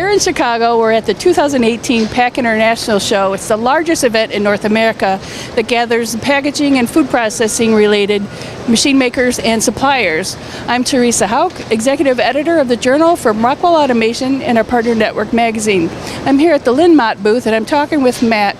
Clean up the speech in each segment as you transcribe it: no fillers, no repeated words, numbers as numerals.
We're in Chicago. We're at the 2018 PACK International Show. It's the largest event in North America that gathers packaging and food processing related machine makers and suppliers. I'm Teresa Hauk, Executive Editor of the Journal from Rockwell Automation and our partner network magazine. I'm here at the LinMot booth and I'm talking with Matt.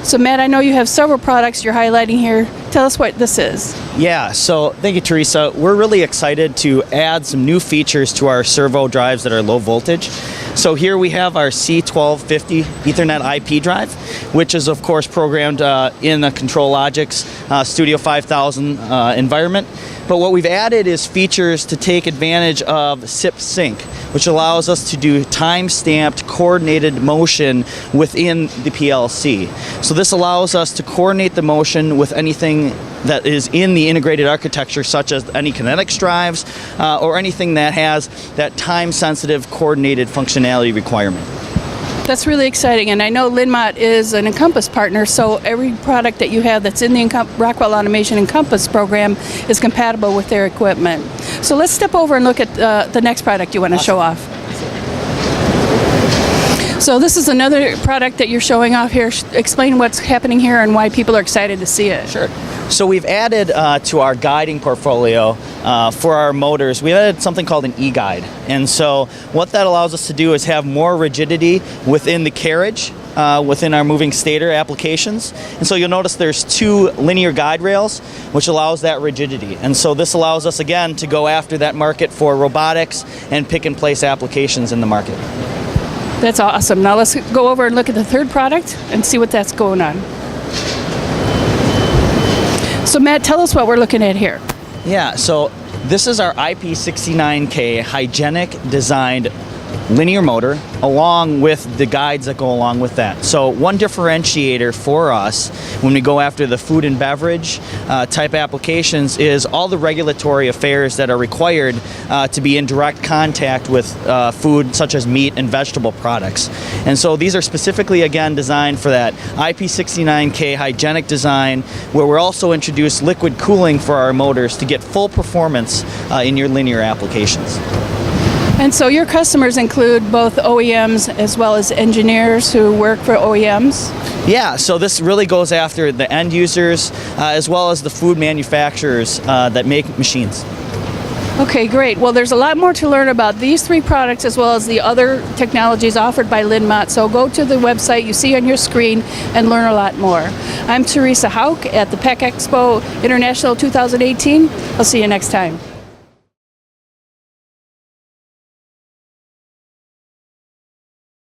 So Matt, I know you have several products you're highlighting here. Tell us what this is. Yeah, so thank you, Teresa. We're really excited to add some new features to our servo drives that are low voltage. So here we have our C1250 Ethernet IP drive, which is of course programmed in a ControlLogix Studio 5000 environment. But what we've added is features to take advantage of SIP sync, which allows us to do time-stamped coordinated motion within the PLC. So this allows us to coordinate the motion with anything that is in the integrated architecture, such as any kinetics drives or anything that has that time-sensitive coordinated functionality requirement. That's really exciting, and I know LinMot is an Encompass partner, so every product that you have that's in the Rockwell Automation Encompass program is compatible with their equipment. So let's step over and look at the next product you want to show off. So this is another product that you're showing off here. Explain what's happening here and why people are excited to see it. Sure. So we've added to our guiding portfolio for our motors, we've added something called an EGuide. And so what that allows us to do is have more rigidity within the carriage within our moving stator applications. And so you'll notice there's two linear guide rails, which allows that rigidity. And so this allows us, again, to go after that market for robotics and pick-and-place applications in the market. That's awesome. Now let's go over and look at the third product and see what that's going on. So Matt, tell us what we're looking at here. Yeah, so this is our IP69K hygienic designed linear motor along with the guides that go along with that. So one differentiator for us when we go after the food and beverage type applications is all the regulatory affairs that are required to be in direct contact with food such as meat and vegetable products. And so these are specifically, again, designed for that IP69K hygienic design, where we're also introduced liquid cooling for our motors to get full performance in your linear applications. And so your customers include both OEMs as well as engineers who work for OEMs? Yeah, so this really goes after the end users as well as the food manufacturers that make machines. Okay, great. Well, there's a lot more to learn about these three products as well as the other technologies offered by LinMot. So go to the website you see on your screen and learn a lot more. I'm Teresa Hauk at the PACK EXPO International 2018. I'll see you next time.